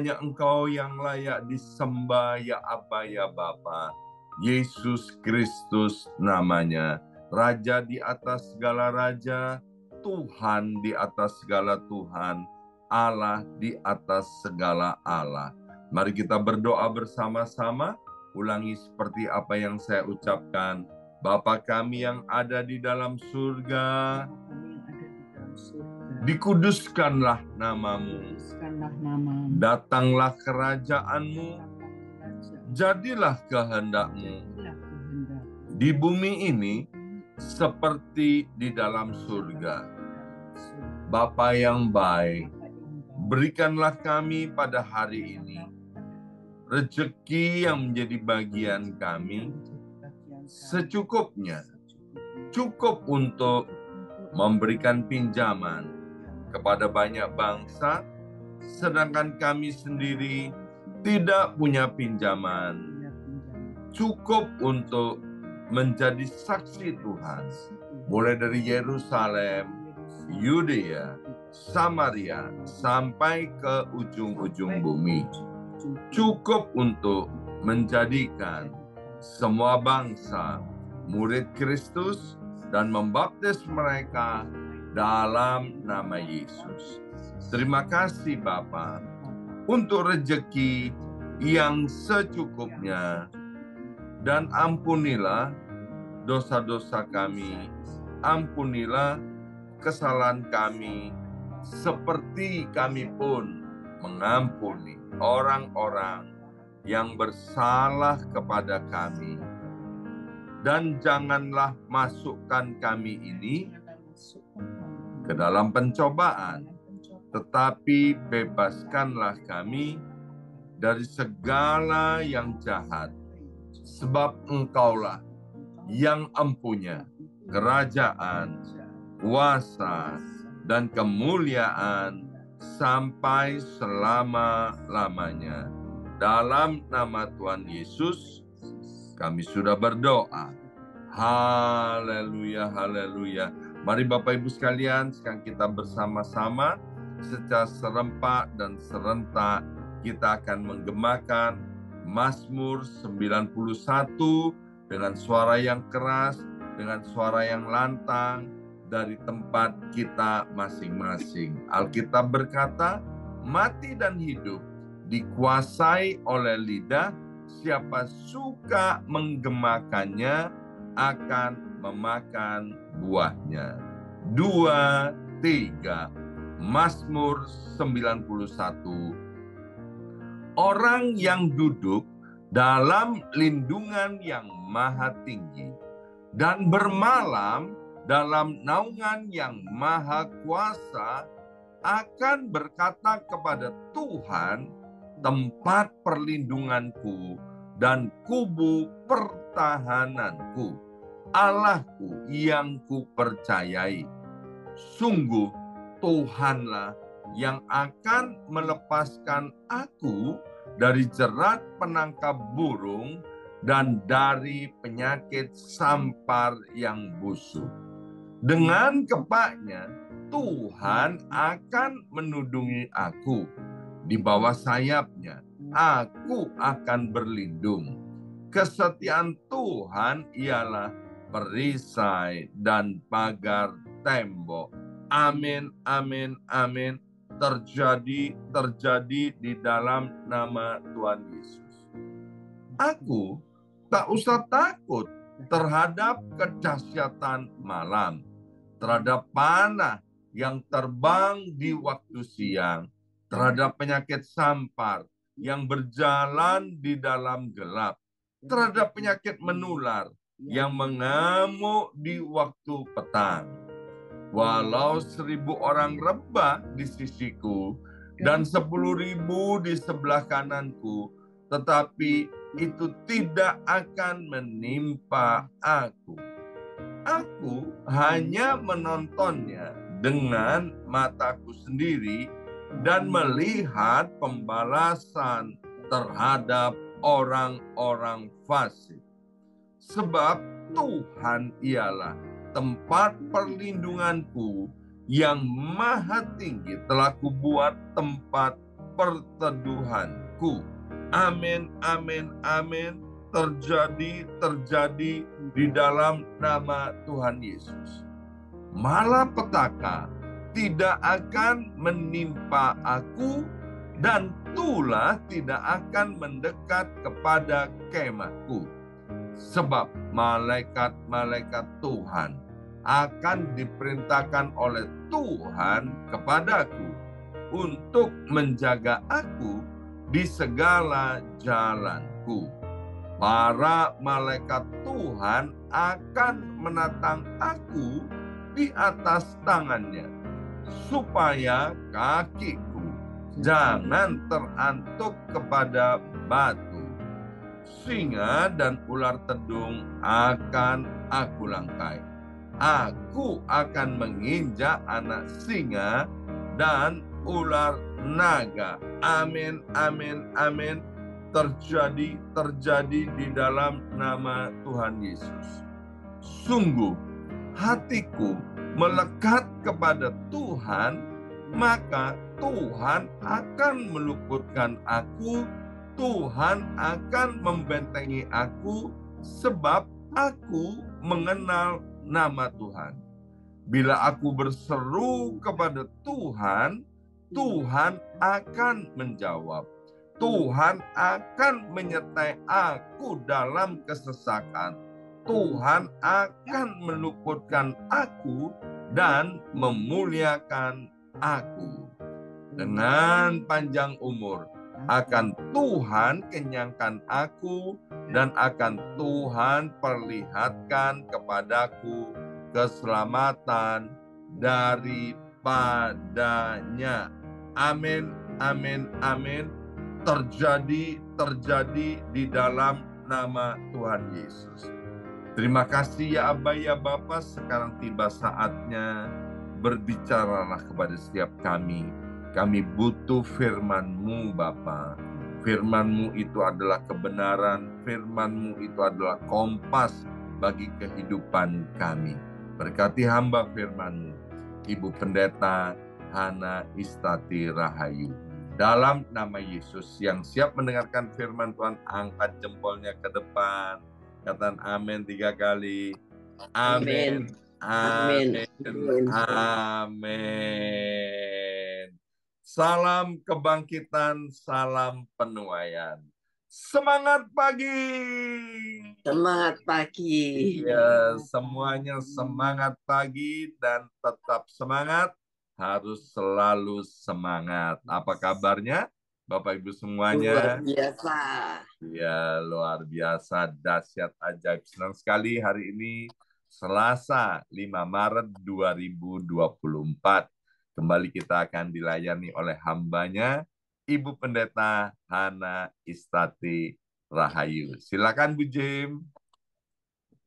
hanya Engkau yang layak disembah, ya Aba, ya Bapa. Yesus Kristus namanya. Raja di atas segala raja, Tuhan di atas segala Tuhan, Allah di atas segala Allah. Mari kita berdoa bersama-sama. Ulangi seperti apa yang saya ucapkan. Bapa kami yang ada di dalam surga, dikuduskanlah namamu. Datanglah kerajaanmu, jadilah kehendakmu di bumi ini seperti di dalam surga. Bapa yang baik, berikanlah kami pada hari ini rezeki yang menjadi bagian kami secukupnya, cukup untuk memberikan pinjaman kepada banyak bangsa, sedangkan kami sendiri tidak punya pinjaman, cukup untuk menjadi saksi Tuhan, mulai dari Yerusalem, Yudea, Samaria, sampai ke ujung-ujung bumi. Cukup untuk menjadikan semua bangsa murid Kristus dan membaptis mereka dalam nama Yesus. Terima kasih Bapa untuk rezeki yang secukupnya, dan ampunilah dosa-dosa kami, ampunilah kesalahan kami, seperti kami pun mengampuni orang-orang yang bersalah kepada kami. Dan janganlah masukkan kami ini ke dalam pencobaan, tetapi bebaskanlah kami dari segala yang jahat. Sebab Engkaulah yang empunya kerajaan, kuasa, dan kemuliaan sampai selama-lamanya. Dalam nama Tuhan Yesus, kami sudah berdoa. Haleluya, haleluya. Mari Bapak Ibu sekalian, sekarang kita bersama-sama secara serempak dan serentak kita akan menggemakan Mazmur 91 dengan suara yang keras, dengan suara yang lantang, dari tempat kita masing-masing. Alkitab berkata, mati dan hidup dikuasai oleh lidah, siapa suka menggemakannya akan memakan buahnya. 2, 3, Mazmur 91. Orang yang duduk dalam lindungan yang maha tinggi dan bermalam dalam naungan yang maha kuasa akan berkata kepada Tuhan, tempat perlindunganku dan kubu pertahananku, Allahku yang kupercayai. Sungguh Tuhanlah yang akan melepaskan aku dari jerat penangkap burung dan dari penyakit sampar yang busuk. Dengan kepaknya, Tuhan akan menudungi aku. Di bawah sayapnya, aku akan berlindung. Kesetiaan Tuhan ialah perisai dan pagar tembok. Amin, amin, amin. Terjadi di dalam nama Tuhan Yesus. Aku tak usah takut terhadap kedahsyatan malam, terhadap panah yang terbang di waktu siang, terhadap penyakit sampar yang berjalan di dalam gelap, terhadap penyakit menular yang mengamuk di waktu petang. Walau 1.000 orang rebah di sisiku dan 10.000 di sebelah kananku, tetapi itu tidak akan menimpa aku. Aku hanya menontonnya dengan mataku sendiri dan melihat pembalasan terhadap orang-orang fasik. Sebab Tuhan ialah tempat perlindunganku, yang maha tinggi telah kubuat tempat perteduhanku. Amin, amin, amin. Terjadi di dalam nama Tuhan Yesus. Malapetaka tidak akan menimpa aku, dan tulah tidak akan mendekat kepada kemahku. Sebab malaikat-malaikat Tuhan akan diperintahkan oleh Tuhan kepadaku untuk menjaga aku di segala jalanku. Para malaikat Tuhan akan menatang aku di atas tangannya, supaya kakiku jangan terantuk kepada batu. Singa dan ular tedung akan aku langkai. Aku akan menginjak anak singa dan ular naga. Amin, amin, amin. Terjadi di dalam nama Tuhan Yesus. Sungguh hatiku melekat kepada Tuhan, maka Tuhan akan meluputkan aku, Tuhan akan membentengi aku, sebab aku mengenal nama Tuhan. Bila aku berseru kepada Tuhan, Tuhan akan menjawab. Tuhan akan menyertai aku dalam kesesakan. Tuhan akan meluputkan aku dan memuliakan aku. Dengan panjang umur akan Tuhan kenyangkan aku, dan akan Tuhan perlihatkan kepadaku keselamatan daripadanya. Amin, amin, amin. Terjadi di dalam nama Tuhan Yesus. Terima kasih ya Aba ya Bapa. Sekarang tiba saatnya berbicaralah kepada setiap kami. Kami butuh firman-Mu Bapa. Firman-Mu itu adalah kebenaran. Firman-Mu itu adalah kompas bagi kehidupan kami. Berkati hamba firman-Mu, Ibu Pendeta Hana Istati Rahayu. Dalam nama Yesus, yang siap mendengarkan firman Tuhan, angkat jempolnya ke depan. Katakan amin 3 kali. Amin. Amin. Amin. Amin. Salam kebangkitan, salam penuaian. Semangat pagi. Semangat pagi. Ya, semuanya semangat pagi dan tetap semangat. Harus selalu semangat. Apa kabarnya Bapak Ibu semuanya? Luar biasa. Ya, luar biasa, dahsyat, ajaib. Senang sekali hari ini Selasa 5 Maret 2024. Kembali kita akan dilayani oleh hambanya Ibu Pendeta Hana Istati Rahayu. Silakan Bu Jim.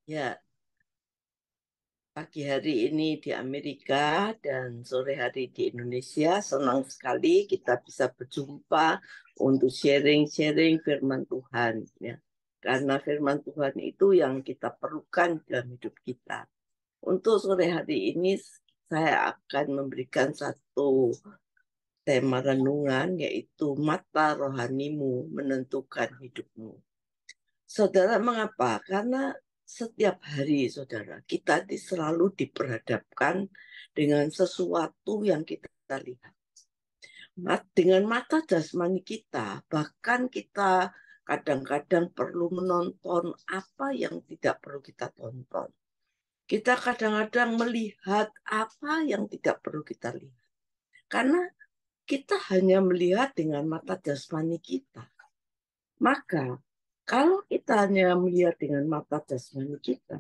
Ya, pagi hari ini di Amerika dan sore hari di Indonesia. Senang sekali kita bisa berjumpa untuk sharing-sharing firman Tuhan. Ya. Karena firman Tuhan itu yang kita perlukan dalam hidup kita. Untuk sore hari ini saya akan memberikan satu tema renungan, yaitu mata rohanimu menentukan hidupmu. Saudara, mengapa? Karena setiap hari, saudara, kita selalu diperhadapkan dengan sesuatu yang kita lihat. Dengan mata jasmani kita, bahkan kita kadang-kadang perlu menonton apa yang tidak perlu kita tonton. Kita kadang-kadang melihat apa yang tidak perlu kita lihat. Karena kita hanya melihat dengan mata jasmani kita. Maka kalau kita hanya melihat dengan mata jasmani kita,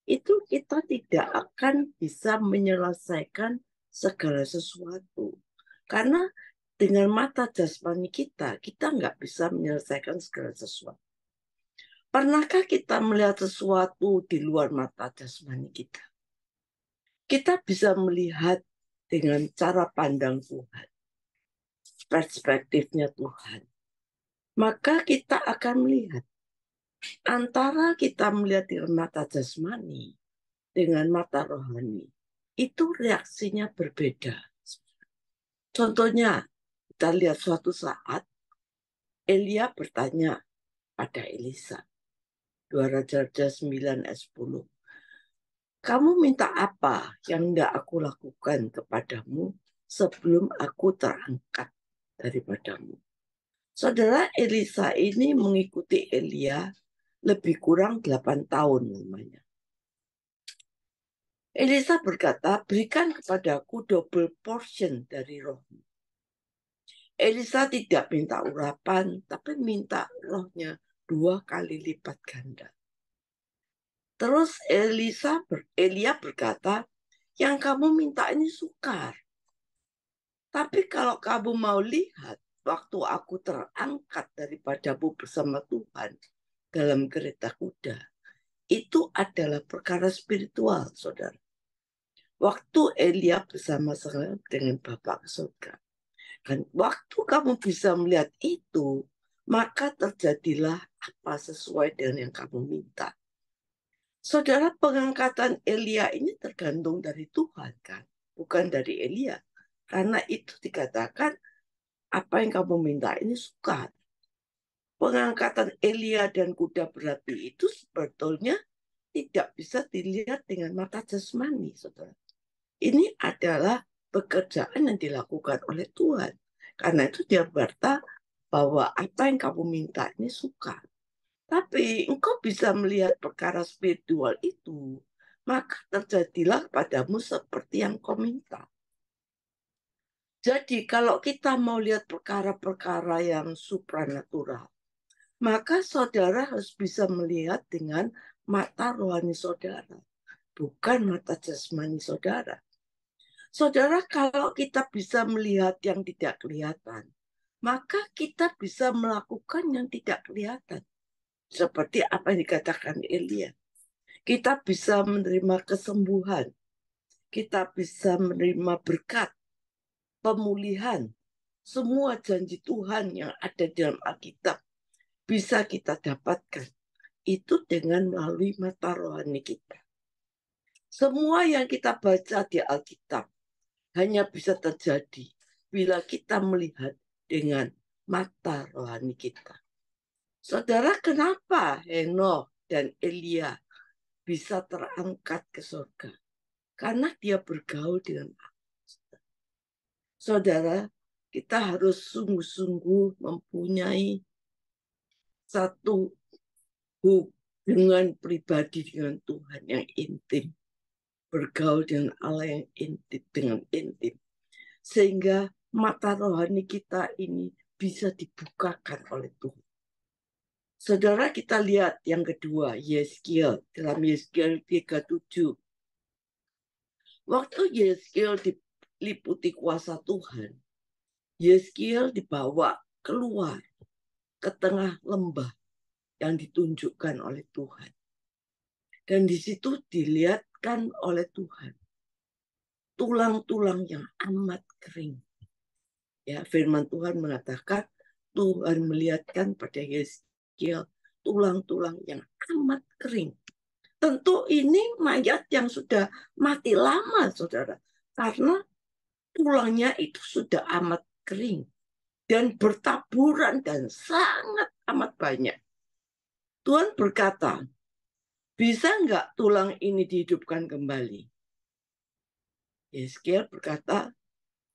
itu kita tidak akan bisa menyelesaikan segala sesuatu. Karena dengan mata jasmani kita nggak bisa menyelesaikan segala sesuatu. Pernahkah kita melihat sesuatu di luar mata jasmani kita? Kita bisa melihat dengan cara pandang Tuhan, perspektifnya Tuhan. Maka kita akan melihat antara kita melihat dengan mata jasmani dengan mata rohani, itu reaksinya berbeda. Contohnya, kita lihat suatu saat Elia bertanya pada Elisa, 2 Raja-Raja 9 ayat 10. Kamu minta apa yang tidak aku lakukan kepadamu sebelum aku terangkat daripadamu? Saudara, Elisa ini mengikuti Elia lebih kurang 8 tahun namanya. Elisa berkata, berikan kepadaku double portion dari rohmu. Elisa tidak minta urapan, tapi minta rohnya 2 kali lipat ganda. Terus Elia berkata, yang kamu minta ini sukar. Tapi kalau kamu mau lihat, waktu aku terangkat daripadamu bersama Tuhan dalam kereta kuda, itu adalah perkara spiritual, saudara. Waktu Elia bersama-sama dengan Bapa ke surga. Dan waktu kamu bisa melihat itu, maka terjadilah apa sesuai dengan yang kamu minta. Saudara, pengangkatan Elia ini tergantung dari Tuhan, kan? Bukan dari Elia. Karena itu dikatakan, apa yang kamu minta ini sukar. Pengangkatan Elia dan kuda berapi itu sebetulnya tidak bisa dilihat dengan mata jasmani, saudara. Ini adalah pekerjaan yang dilakukan oleh Tuhan. Karena itu dia berkata bahwa apa yang kamu minta ini sukar. Tapi engkau bisa melihat perkara spiritual itu, maka terjadilah padamu seperti yang kau minta. Jadi kalau kita mau lihat perkara-perkara yang supranatural, maka saudara harus bisa melihat dengan mata rohani saudara, bukan mata jasmani saudara. Saudara, kalau kita bisa melihat yang tidak kelihatan, maka kita bisa melakukan yang tidak kelihatan. Seperti apa yang dikatakan Elia. Kita bisa menerima kesembuhan. Kita bisa menerima berkat, pemulihan. Semua janji Tuhan yang ada dalam Alkitab bisa kita dapatkan. Itu dengan melalui mata rohani kita. Semua yang kita baca di Alkitab hanya bisa terjadi bila kita melihat dengan mata rohani kita. Saudara, kenapa Henokh dan Elia bisa terangkat ke surga? Karena dia bergaul dengan Allah. Saudara, kita harus sungguh-sungguh mempunyai satu hubungan pribadi dengan Tuhan yang intim. Bergaul dengan Allah yang intim, dengan intim. Sehingga mata rohani kita ini bisa dibukakan oleh Tuhan. Saudara, kita lihat yang kedua, Yeskiel. Dalam Yeskiel 37. Waktu Yeskiel diliputi kuasa Tuhan, Yeskiel dibawa keluar ke tengah lembah yang ditunjukkan oleh Tuhan. Dan di situ dilihatkan oleh Tuhan tulang-tulang yang amat kering. Ya, firman Tuhan mengatakan Tuhan melihatkan pada Yeskiel tulang-tulang yang amat kering. Tentu ini mayat yang sudah mati lama, saudara. Karena tulangnya itu sudah amat kering. Dan bertaburan dan sangat amat banyak. Tuhan berkata, bisa nggak tulang ini dihidupkan kembali? Yeskiel berkata,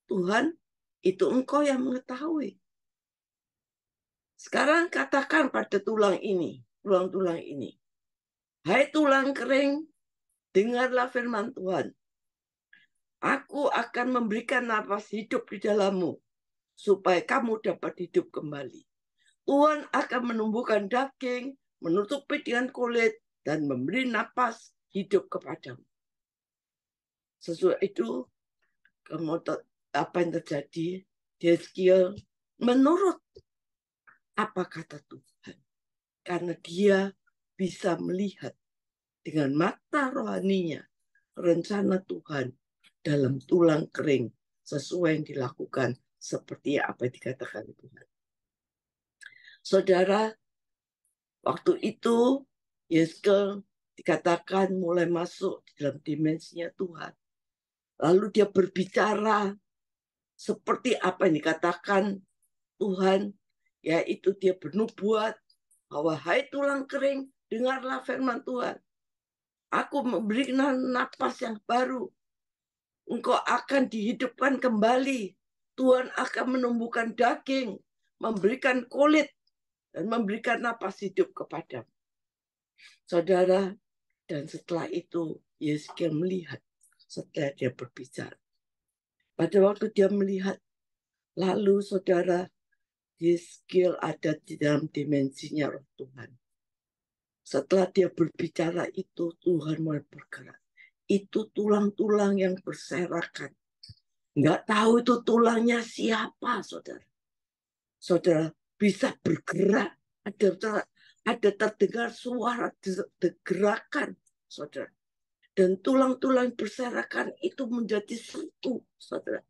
Tuhan, itu engkau yang mengetahui. Sekarang katakan pada tulang ini, tulang-tulang ini. Hai tulang kering, dengarlah firman Tuhan. Aku akan memberikan nafas hidup di dalammu, supaya kamu dapat hidup kembali. Tuhan akan menumbuhkan daging, menutupi dengan kulit, dan memberi nafas hidup kepadamu. Sesuai itu, apa yang terjadi? Yeskiel menurut apa kata Tuhan. Karena dia bisa melihat dengan mata rohaninya rencana Tuhan dalam tulang kering sesuai yang dilakukan seperti apa yang dikatakan Tuhan. Saudara, waktu itu Yeskiel dikatakan mulai masuk di dalam dimensinya Tuhan. Lalu dia berbicara seperti apa yang dikatakan Tuhan, yaitu dia bernubuat bahwa hai tulang kering, dengarlah firman Tuhan. Aku memberikan napas yang baru. Engkau akan dihidupkan kembali. Tuhan akan menumbuhkan daging, memberikan kulit, dan memberikan napas hidup kepadamu. Saudara, dan setelah itu Yeskiel melihat setelah dia berbicara. Pada waktu dia melihat, lalu saudara, Yeskiel ada di dalam dimensinya roh Tuhan. Setelah dia berbicara itu, Tuhan mulai bergerak. Itu tulang-tulang yang berserakan. Nggak tahu itu tulangnya siapa, saudara. Saudara bisa bergerak. Ada terdengar suara gerakan, saudara. Dan tulang-tulang berserakan itu menjadi satu, saudara.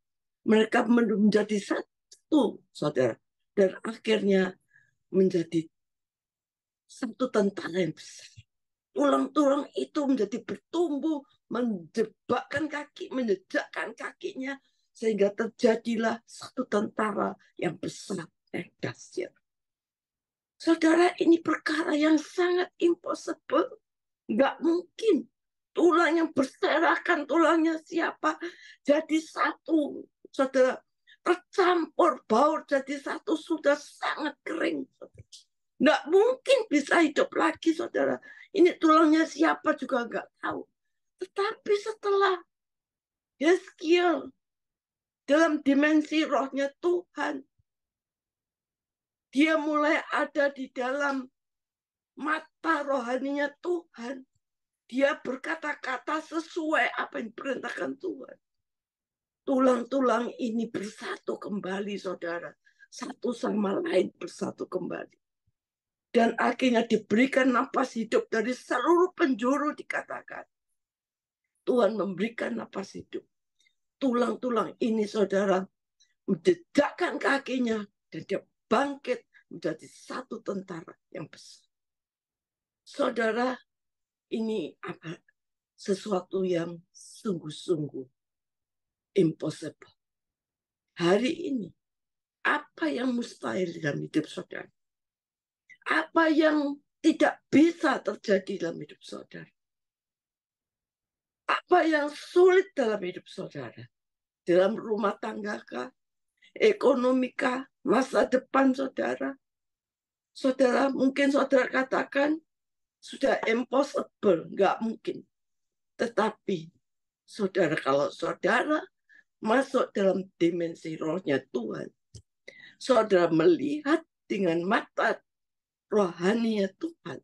Mereka menjadi satu, saudara. Dan akhirnya menjadi satu tentara yang besar. Tulang-tulang itu menjadi bertumbuh, menjejakkan kakinya, sehingga terjadilah satu tentara yang besar dan dahsyat. Saudara, ini perkara yang sangat impossible. Nggak mungkin. Tulang yang berserakan, tulangnya siapa? Jadi satu, saudara. Tercampur baur jadi satu, sudah sangat kering. Nggak mungkin bisa hidup lagi, saudara. Ini tulangnya siapa juga nggak tahu. Tetapi setelah Yeskiel dalam dimensi rohnya Tuhan, dia mulai ada di dalam mata rohaninya Tuhan. Dia berkata-kata sesuai apa yang diperintahkan Tuhan. Tulang-tulang ini bersatu kembali, saudara. Satu sama lain bersatu kembali. Dan akhirnya diberikan napas hidup dari seluruh penjuru dikatakan. Tuhan memberikan napas hidup. Tulang-tulang ini, saudara, menjejakkan kakinya. Dan dia bangkit menjadi satu tentara yang besar. Saudara, ini apa? Sesuatu yang sungguh-sungguh impossible. Hari ini, apa yang mustahil dalam hidup saudara? Apa yang tidak bisa terjadi dalam hidup saudara? Apa yang sulit dalam hidup saudara? Dalam rumah tangga kah? Ekonomi kah? Masa depan saudara? Saudara, mungkin saudara katakan, sudah impossible, nggak mungkin. Tetapi, saudara, kalau saudara masuk dalam dimensi rohnya Tuhan, saudara melihat dengan mata rohaninya Tuhan,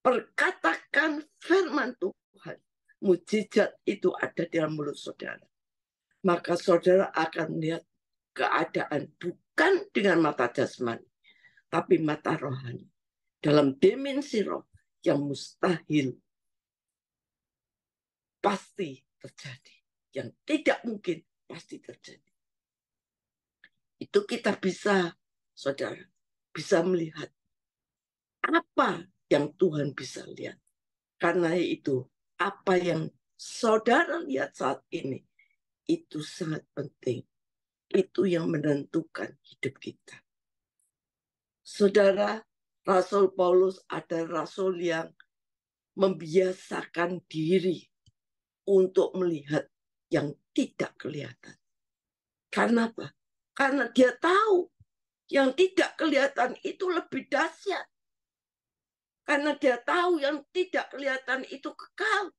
perkatakan firman Tuhan, mujizat itu ada di dalam mulut saudara. Maka saudara akan melihat keadaan bukan dengan mata jasmani, tapi mata rohani. Dalam dimensi roh yang mustahil pasti terjadi. Yang tidak mungkin pasti terjadi. Itu kita bisa, saudara, bisa melihat apa yang Tuhan bisa lihat. Karena itu, apa yang saudara lihat saat ini, itu sangat penting. Itu yang menentukan hidup kita. Saudara, Rasul Paulus ada rasul yang membiasakan diri untuk melihat yang tidak kelihatan. Karena apa? Karena dia tahu yang tidak kelihatan itu lebih dahsyat. Karena dia tahu yang tidak kelihatan itu kekal.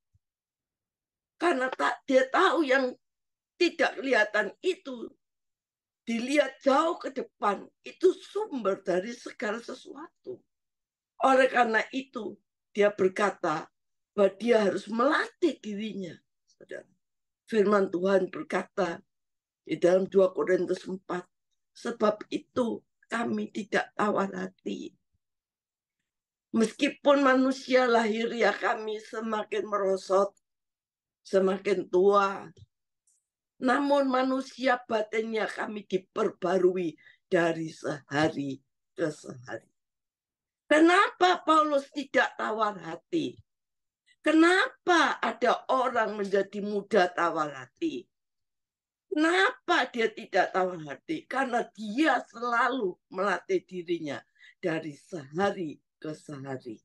Karena dia tahu yang tidak kelihatan itu dilihat jauh ke depan, itu sumber dari segala sesuatu. Oleh karena itu, dia berkata bahwa dia harus melatih dirinya. Saudara. Firman Tuhan berkata di dalam 2 Korintus 4, sebab itu kami tidak tawar hati. Meskipun manusia lahiriah kami semakin merosot, semakin tua, namun manusia batinnya kami diperbarui dari sehari ke sehari. Kenapa Paulus tidak tawar hati? Kenapa ada orang menjadi muda tawar hati? Kenapa dia tidak tawar hati? Karena dia selalu melatih dirinya dari sehari ke sehari.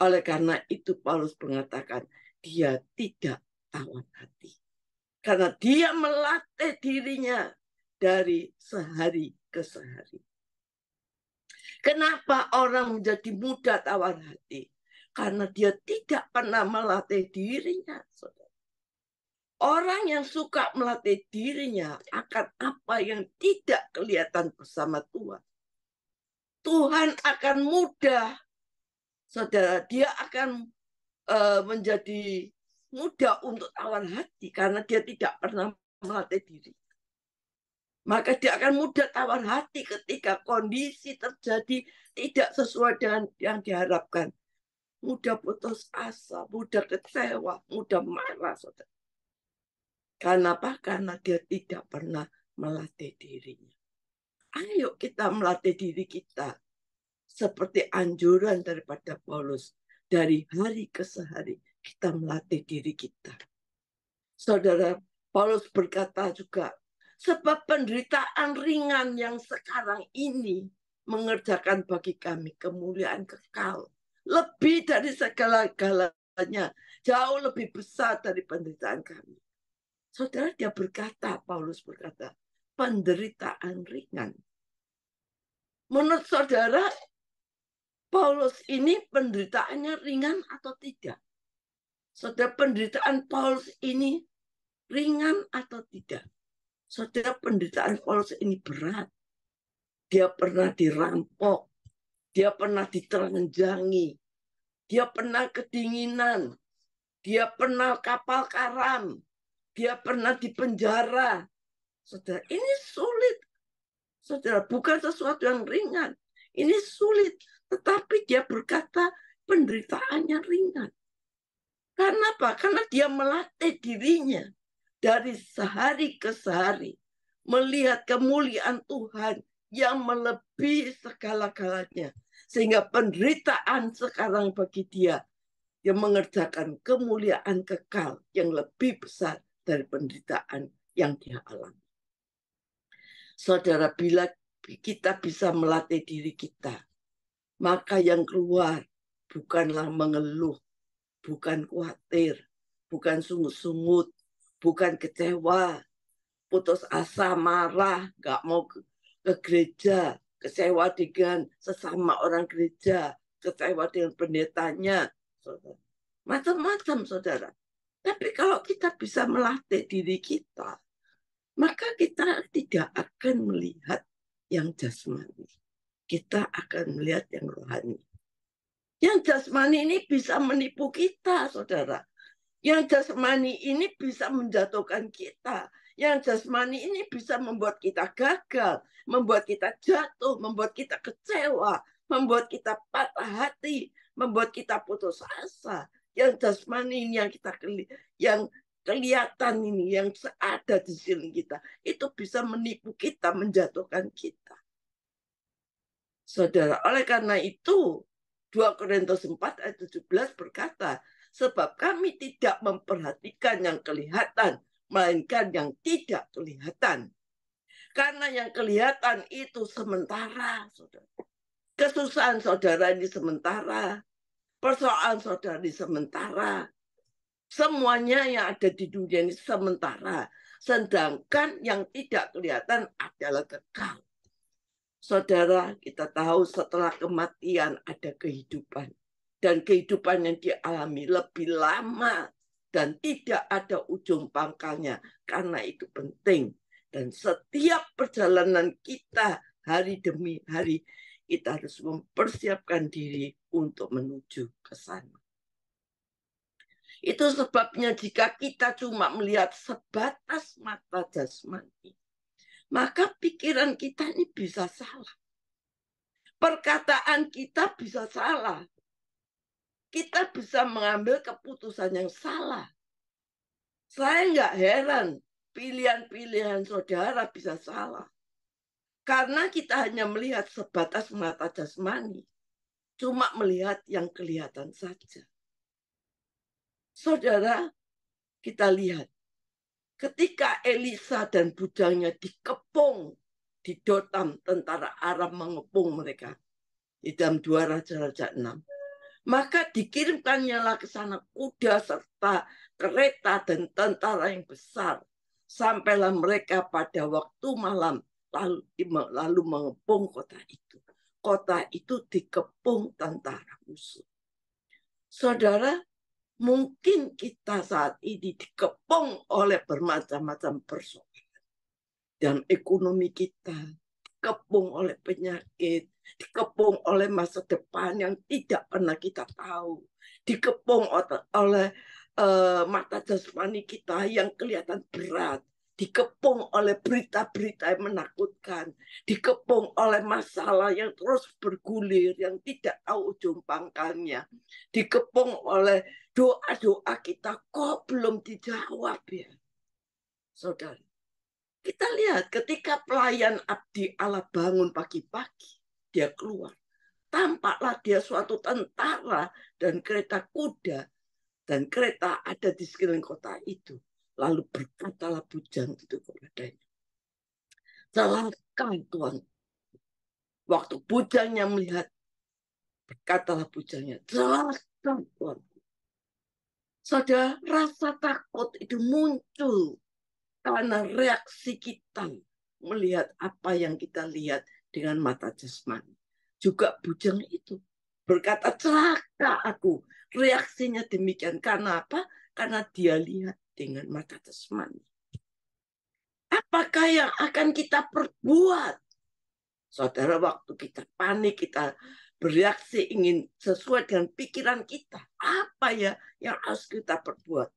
Oleh karena itu Paulus mengatakan dia tidak tawar hati. Karena dia melatih dirinya dari sehari ke sehari. Kenapa orang menjadi mudah tawar hati? Karena dia tidak pernah melatih dirinya. Orang yang suka melatih dirinya akan apa yang tidak kelihatan bersama Tuhan. Tuhan akan mudah, saudara, dia akan menjadi mudah untuk tawar hati karena dia tidak pernah melatih diri. Maka dia akan mudah tawar hati ketika kondisi terjadi tidak sesuai dengan yang diharapkan. Mudah putus asa, mudah kecewa, mudah marah, saudara. Karena apa? Karena dia tidak pernah melatih dirinya. Ayo kita melatih diri kita. Seperti anjuran daripada Paulus. Dari hari ke sehari kita melatih diri kita. Saudara, Paulus berkata juga, sebab penderitaan ringan yang sekarang ini mengerjakan bagi kami kemuliaan kekal. Lebih dari segala-galanya. Jauh lebih besar dari penderitaan kami. Saudara, dia berkata, Paulus berkata, penderitaan ringan. Menurut saudara, Paulus ini penderitaannya ringan atau tidak? Saudara, penderitaan Paulus ini ringan atau tidak? Saudara, penderitaan Paulus ini berat. Dia pernah dirampok, dia pernah ditelanjangi, dia pernah kedinginan, dia pernah kapal karam, dia pernah di penjara. Saudara, ini sulit. Saudara, bukan sesuatu yang ringan. Ini sulit. Tetapi dia berkata penderitaannya ringan. Karena apa? Karena dia melatih dirinya dari sehari ke sehari. Melihat kemuliaan Tuhan yang melebihi segala-galanya. Sehingga penderitaan sekarang bagi dia yang mengerjakan kemuliaan kekal yang lebih besar dari penderitaan yang dia alami. Saudara, bila kita bisa melatih diri kita, maka yang keluar bukanlah mengeluh, bukan khawatir, bukan sungut-sungut, bukan kecewa, putus asa, marah, gak mau ke gereja, kecewa dengan sesama orang gereja, kecewa dengan pendetanya, saudara. Macam-macam, saudara. Tapi kalau kita bisa melatih diri kita, maka kita tidak akan melihat yang jasmani. Kita akan melihat yang rohani. Yang jasmani ini bisa menipu kita, saudara. Yang jasmani ini bisa menjatuhkan kita. Yang jasmani ini bisa membuat kita gagal, membuat kita jatuh, membuat kita kecewa, membuat kita patah hati, membuat kita putus asa. Yang jasmani ini yang kelihatan ini, yang ada di sini kita, itu bisa menipu kita, menjatuhkan kita. Saudara, oleh karena itu 2 Korintus 4 ayat 17 berkata, sebab kami tidak memperhatikan yang kelihatan, melainkan yang tidak kelihatan. Karena yang kelihatan itu sementara, saudara. Kesusahan saudara ini sementara. Persoalan saudara ini sementara. Semuanya yang ada di dunia ini sementara. Sedangkan yang tidak kelihatan adalah kekal. Saudara, kita tahu setelah kematian ada kehidupan. Dan kehidupan yang dialami lebih lama. Dan tidak ada ujung pangkalnya. Karena itu penting. Dan setiap perjalanan kita hari demi hari, kita harus mempersiapkan diri untuk menuju ke sana. Itu sebabnya jika kita cuma melihat sebatas mata jasmani, maka pikiran kita ini bisa salah. Perkataan kita bisa salah. Kita bisa mengambil keputusan yang salah. Saya nggak heran pilihan-pilihan saudara bisa salah. Karena kita hanya melihat sebatas mata jasmani. Cuma melihat yang kelihatan saja. Saudara, kita lihat. Ketika Elisa dan bujangnya dikepung di Dotam, tentara Aram mengepung mereka di dalam 2 Raja-Raja 6. Maka dikirimkannya ke sana kuda serta kereta dan tentara yang besar. Sampailah mereka pada waktu malam lalu mengepung kota itu. Kota itu dikepung tentara musuh. Saudara, mungkin kita saat ini dikepung oleh bermacam-macam persoalan. Dan ekonomi kita dikepung oleh penyakit, dikepung oleh masa depan yang tidak pernah kita tahu, dikepung oleh mata jasmani kita yang kelihatan berat, dikepung oleh berita-berita yang menakutkan, dikepung oleh masalah yang terus bergulir, yang tidak tahu ujung pangkalnya, dikepung oleh doa-doa kita kok belum dijawab ya. Saudara, kita lihat ketika pelayan abdi Allah bangun pagi-pagi, dia keluar. Tampaklah dia suatu tentara dan kereta kuda dan kereta ada di sekeliling kota itu. Lalu berkatalah bujang itu kepadanya, celaka Tuhan. Waktu bujangnya melihat, berkatalah bujangnya, celaka Tuhan. Saudara, rasa takut itu muncul karena reaksi kita melihat apa yang kita lihat dengan mata jasmani. Juga bujang itu berkata, celaka aku. Reaksinya demikian. Karena apa? Karena dia lihat dengan mata jasmani. Apakah yang akan kita perbuat? Saudara, waktu kita panik, kita bereaksi ingin sesuai dengan pikiran kita. Apa ya yang harus kita perbuat?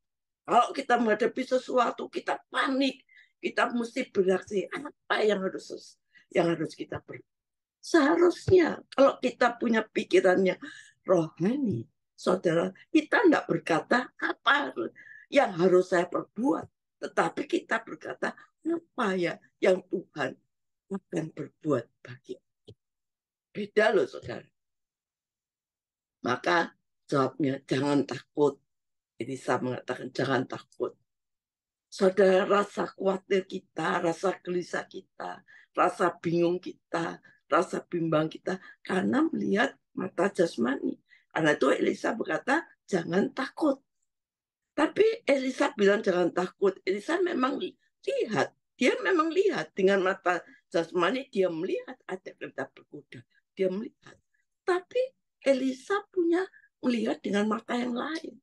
Kalau kita menghadapi sesuatu, kita panik, kita mesti bereaksi. Apa yang harus kita perbuat? Seharusnya kalau kita punya pikirannya rohani, saudara, kita tidak berkata apa yang harus saya perbuat, tetapi kita berkata apa ya yang Tuhan akan berbuat bagi kita. Beda loh saudara. Maka jawabnya jangan takut. Elisa mengatakan jangan takut. Saudara, rasa khawatir kita, rasa gelisah kita, rasa bingung kita, rasa bimbang kita karena melihat mata jasmani. Karena itu Elisa berkata jangan takut. Tapi Elisa bilang jangan takut. Elisa memang lihat. Dia memang lihat dengan mata jasmani. Dia melihat ada kereta berkuda. Dia melihat. Tapi Elisa punya melihat dengan mata yang lain.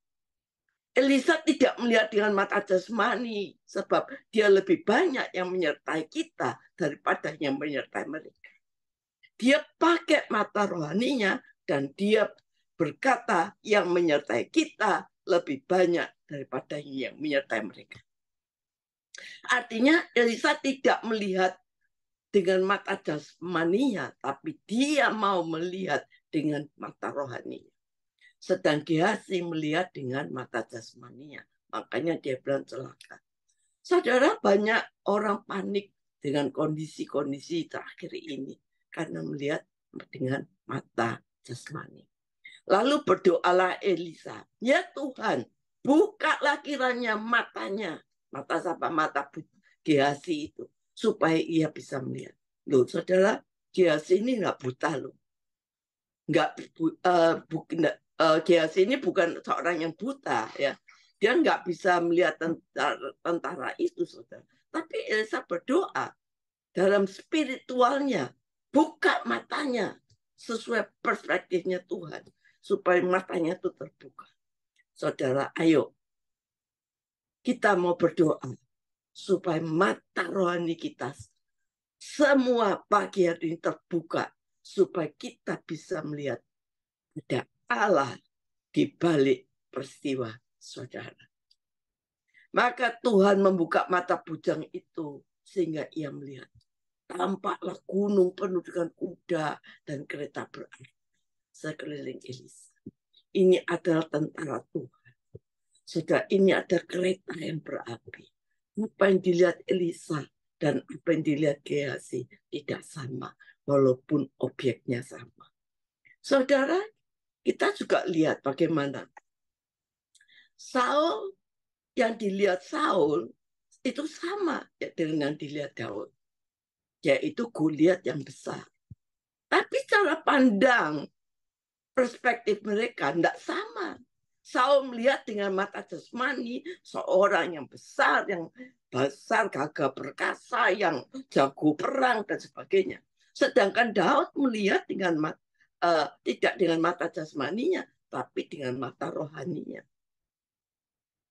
Elisa tidak melihat dengan mata jasmani sebab dia lebih banyak yang menyertai kita daripada yang menyertai mereka. Dia pakai mata rohaninya dan dia berkata yang menyertai kita lebih banyak daripada yang menyertai mereka. Artinya Elisa tidak melihat dengan mata jasmaninya, tapi dia mau melihat dengan mata rohaninya. Sedang Gehazi melihat dengan mata jasmaninya. Makanya dia bilang celaka. Saudara, banyak orang panik dengan kondisi-kondisi terakhir ini. Karena melihat dengan mata jasmani. Lalu berdoalah Elisa. Ya Tuhan, bukalah kiranya matanya. Mata siapa? Mata Gehazi itu. Supaya ia bisa melihat. Loh saudara, Gehazi ini nggak buta loh. Gehazi ini bukan seorang yang buta ya, dia nggak bisa melihat tentara itu saudara. Tapi Elisa berdoa dalam spiritualnya, buka matanya sesuai perspektifnya Tuhan supaya matanya itu terbuka. Saudara, ayo kita mau berdoa supaya mata rohani kita semua pagi hari ini terbuka supaya kita bisa melihat ada Allah di balik peristiwa saudara. Maka Tuhan membuka mata bujang itu sehingga ia melihat. Tampaklah gunung penuh dengan kuda dan kereta berapi sekeliling Elisa. Ini adalah tentara Tuhan. Saudara, ini ada kereta yang berapi. Apa yang dilihat Elisa dan apa yang dilihat Gehazi tidak sama, walaupun objeknya sama. Saudara, kita juga lihat bagaimana Saul yang dilihat Saul itu sama ya dengan yang dilihat Daud, yaitu Goliat yang besar. Tapi cara pandang perspektif mereka tidak sama. Saul melihat dengan mata jasmani seorang yang besar, gagah perkasa, yang jago perang dan sebagainya. Sedangkan Daud melihat tidak dengan mata jasmaninya, tapi dengan mata rohaninya.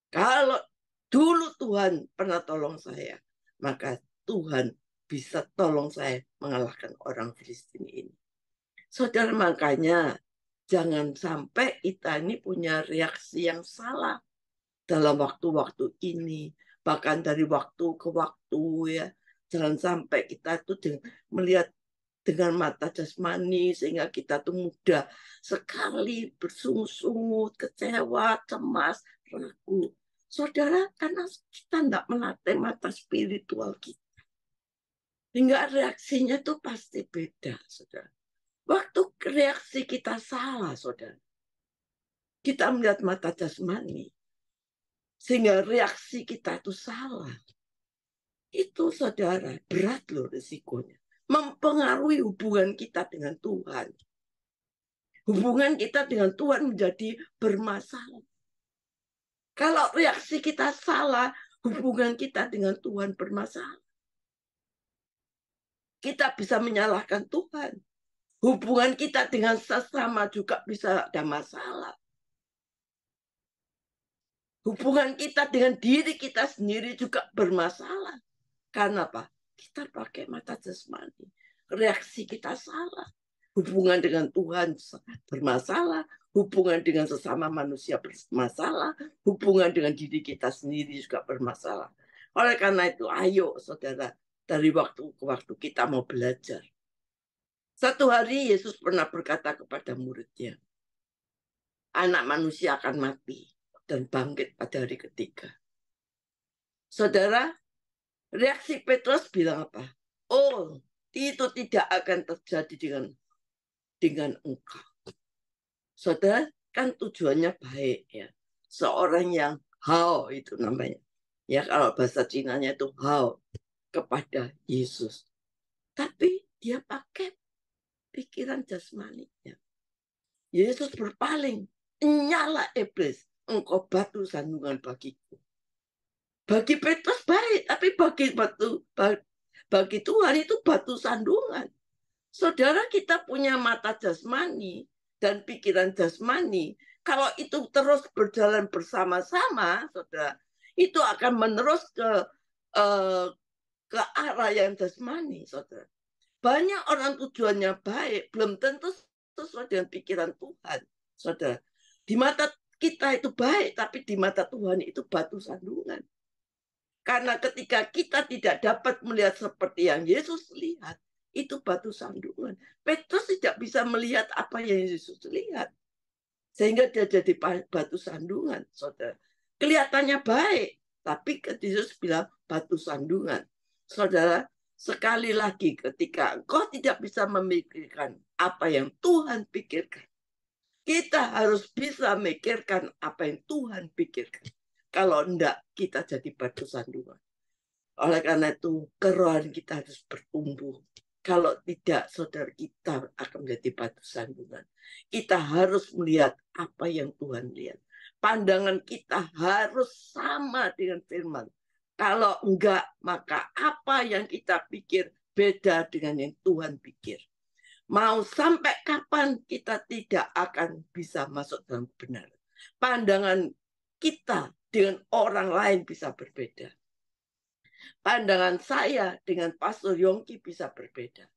Kalau dulu Tuhan pernah tolong saya, maka Tuhan bisa tolong saya mengalahkan orang Filistin ini. Saudara, makanya jangan sampai kita ini punya reaksi yang salah dalam waktu-waktu ini. Bahkan dari waktu ke waktu ya. Jangan sampai kita tuh melihat dengan mata jasmani sehingga kita tuh mudah sekali bersungut-sungut, kecewa, cemas, ragu. Saudara, karena kita tidak melatih mata spiritual kita. Hingga reaksinya tuh pasti beda, saudara. Waktu reaksi kita salah, saudara. Kita melihat mata jasmani. Sehingga reaksi kita itu salah. Itu, saudara, berat loh risikonya. Mempengaruhi hubungan kita dengan Tuhan. Hubungan kita dengan Tuhan menjadi bermasalah. Kalau reaksi kita salah, hubungan kita dengan Tuhan bermasalah. Kita bisa menyalahkan Tuhan. Hubungan kita dengan sesama juga bisa ada masalah. Hubungan kita dengan diri kita sendiri juga bermasalah. Karena apa? Kita pakai mata jasmani. Reaksi kita salah. Hubungan dengan Tuhan bermasalah. Hubungan dengan sesama manusia bermasalah. Hubungan dengan diri kita sendiri juga bermasalah. Oleh karena itu, ayo saudara, dari waktu ke waktu kita mau belajar. Satu hari Yesus pernah berkata kepada muridnya, anak manusia akan mati dan bangkit pada hari ketiga. Saudara, reaksi Petrus bilang apa? Oh, itu tidak akan terjadi dengan engkau. Saudara, kan tujuannya baik ya. Seorang yang hao itu namanya. Ya, kalau bahasa Cinanya itu hao kepada Yesus. Tapi dia pakai pikiran jasmaninya. Yesus berpaling, nyala iblis, engkau batu sandungan bagiku. Bagi Petrus baik, tapi bagi Tuhan itu batu sandungan. Saudara, kita punya mata jasmani dan pikiran jasmani. Kalau itu terus berjalan bersama-sama, saudara, itu akan menerus ke arah yang jasmani, saudara. Banyak orang tujuannya baik, belum tentu sesuai dengan pikiran Tuhan, saudara. Di mata kita itu baik, tapi di mata Tuhan itu batu sandungan. Karena ketika kita tidak dapat melihat seperti yang Yesus lihat, itu batu sandungan. Petrus tidak bisa melihat apa yang Yesus lihat. Sehingga dia jadi batu sandungan, saudara. Kelihatannya baik, tapi Yesus bilang batu sandungan. Saudara, sekali lagi ketika engkau tidak bisa memikirkan apa yang Tuhan pikirkan, kita harus bisa memikirkan apa yang Tuhan pikirkan. Kalau enggak, kita jadi batu sandungan. Oleh karena itu, kerohanian kita harus bertumbuh. Kalau tidak, saudara, kita akan menjadi batu sandungan. Kita harus melihat apa yang Tuhan lihat. Pandangan kita harus sama dengan firman. Kalau enggak, maka apa yang kita pikir beda dengan yang Tuhan pikir. Mau sampai kapan kita tidak akan bisa masuk dalam kebenaran. Pandangan kita dengan orang lain bisa berbeda. Pandangan saya dengan Pastor Yongki bisa berbeda.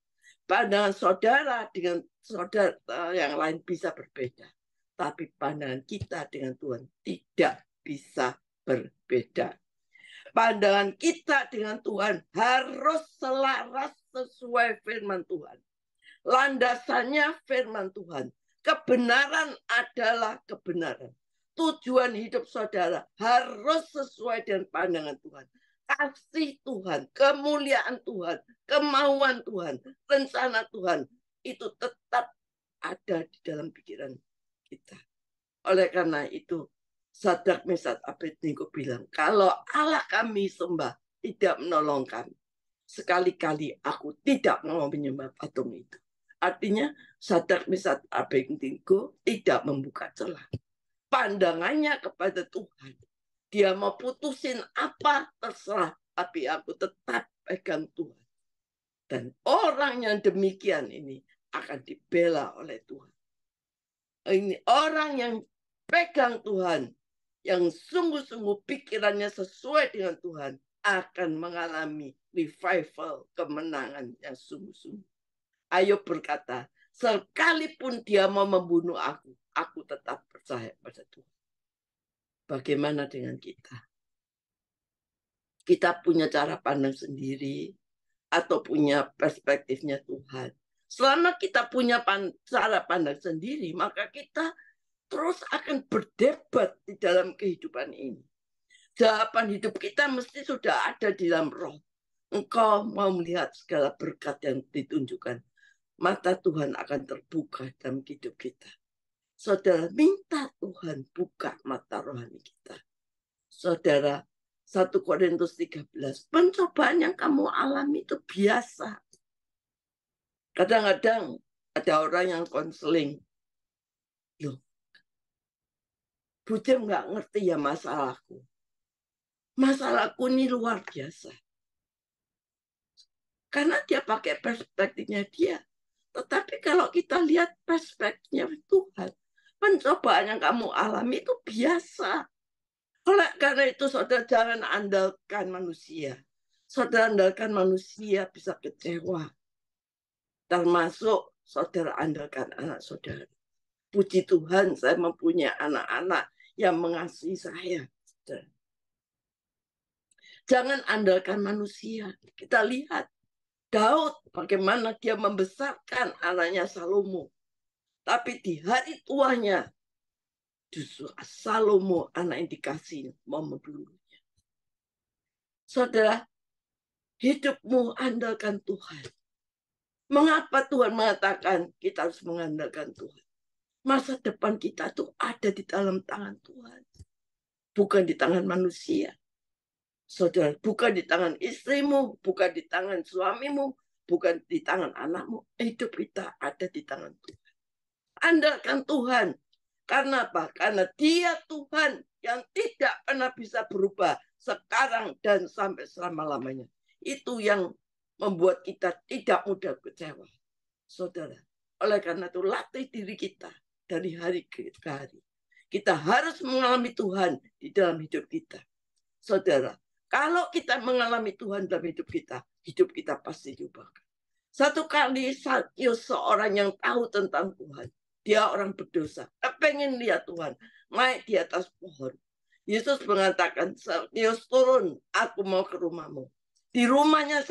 Pandangan saudara dengan saudara yang lain bisa berbeda. Tapi pandangan kita dengan Tuhan tidak bisa berbeda. Pandangan kita dengan Tuhan harus selaras sesuai firman Tuhan. Landasannya firman Tuhan. Kebenaran adalah kebenaran. Tujuan hidup saudara harus sesuai dengan pandangan Tuhan. Kasih Tuhan, kemuliaan Tuhan, kemauan Tuhan, rencana Tuhan, itu tetap ada di dalam pikiran kita. Oleh karena itu, Sadrak Mesat Abednego bilang, kalau Allah kami sembah, tidak menolong kami. Sekali-kali aku tidak mau menyembah patung itu. Artinya Sadrak Mesat Abednego tidak membuka celah. Pandangannya kepada Tuhan. Dia mau putusin apa terserah, tapi aku tetap pegang Tuhan. Dan orang yang demikian ini akan dibela oleh Tuhan. Ini orang yang pegang Tuhan, yang sungguh-sungguh pikirannya sesuai dengan Tuhan, akan mengalami revival, kemenangan yang sungguh-sungguh. Ayub berkata, sekalipun dia mau membunuh aku tetap percaya pada Tuhan. Bagaimana dengan kita? Kita punya cara pandang sendiri atau punya perspektifnya Tuhan. Selama kita punya cara pandang sendiri, maka kita terus akan berdebat di dalam kehidupan ini. Jawaban hidup kita mesti sudah ada di dalam roh. Engkau mau melihat segala berkat yang ditunjukkan. Mata Tuhan akan terbuka dalam hidup kita. Saudara, minta Tuhan buka mata rohani kita. Saudara, 1 Korintus 13, pencobaan yang kamu alami itu biasa. Kadang-kadang ada orang yang konseling. Loh, Budim nggak ngerti ya masalahku. Masalahku ini luar biasa. Karena dia pakai perspektifnya dia. Tetapi kalau kita lihat perspektifnya Tuhan, pencobaan yang kamu alami itu biasa. Karena itu saudara jangan andalkan manusia. Saudara andalkan manusia bisa kecewa. Termasuk saudara andalkan anak saudara. Puji Tuhan saya mempunyai anak-anak yang mengasihi saya. Jangan andalkan manusia. Kita lihat Daud bagaimana dia membesarkan anaknya Salomo. Tapi di hari tuanya justru Salomo anak yang dikasih mau membunuhnya. Saudara, hidupmu andalkan Tuhan. Mengapa Tuhan mengatakan kita harus mengandalkan Tuhan? Masa depan kita tuh ada di dalam tangan Tuhan. Bukan di tangan manusia. Saudara, bukan di tangan istrimu, bukan di tangan suamimu, bukan di tangan anakmu. Hidup kita ada di tangan Tuhan. Andalkan Tuhan. Karena apa? Karena Dia Tuhan yang tidak pernah bisa berubah sekarang dan sampai selama-lamanya. Itu yang membuat kita tidak mudah kecewa. Saudara, oleh karena itu latih diri kita dari hari ke hari. Kita harus mengalami Tuhan di dalam hidup kita. Saudara, kalau kita mengalami Tuhan dalam hidup kita pasti diubahkan. Satu kali Sakyus seorang yang tahu tentang Tuhan. Dia orang berdosa. Pengen lihat Tuhan. Naik di atas pohon. Yesus mengatakan, Sakyus turun. Aku mau ke rumahmu. Di rumahnya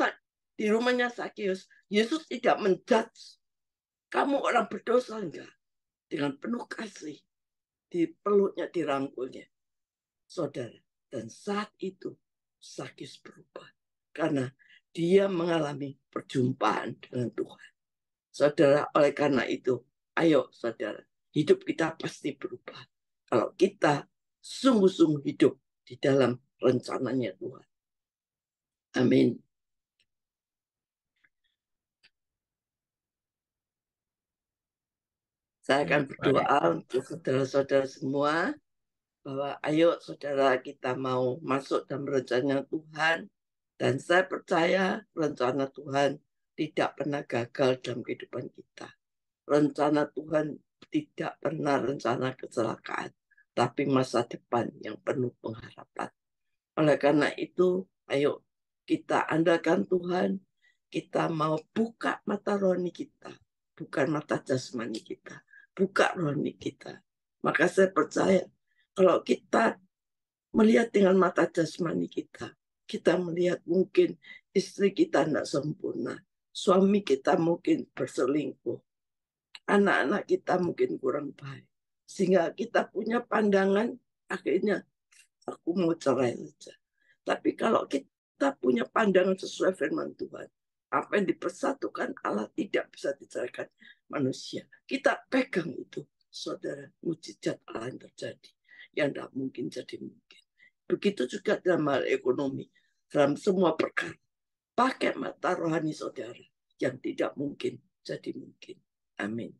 Sakyus, Yesus tidak menjudge. Kamu orang berdosa enggak? Dengan penuh kasih. Dipeluknya, dirangkulnya. Saudara. Dan saat itu, Sakyus berubah. Karena dia mengalami perjumpaan dengan Tuhan. Saudara, oleh karena itu, ayo saudara, hidup kita pasti berubah. Kalau kita sungguh-sungguh hidup di dalam rencananya Tuhan. Amin. Saya akan berdoa untuk saudara-saudara semua, bahwa ayo saudara kita mau masuk dalam rencana Tuhan. Dan saya percaya rencana Tuhan tidak pernah gagal dalam kehidupan kita. Rencana Tuhan tidak pernah rencana kecelakaan, tapi masa depan yang penuh pengharapan. Oleh karena itu, ayo kita andalkan Tuhan, kita mau buka mata rohani kita, bukan mata jasmani kita, buka rohani kita. Maka saya percaya kalau kita melihat dengan mata jasmani kita melihat mungkin istri kita tidak sempurna, suami kita mungkin berselingkuh, anak-anak kita mungkin kurang baik. Sehingga kita punya pandangan, akhirnya aku mau cerai saja. Tapi kalau kita punya pandangan sesuai firman Tuhan, apa yang dipersatukan Allah tidak bisa diceraikan manusia. Kita pegang itu, saudara, mujizat Allah yang terjadi. Yang tidak mungkin jadi mungkin. Begitu juga dalam hal ekonomi. dalam semua perkara. Pakai mata rohani saudara yang tidak mungkin jadi mungkin. Amin.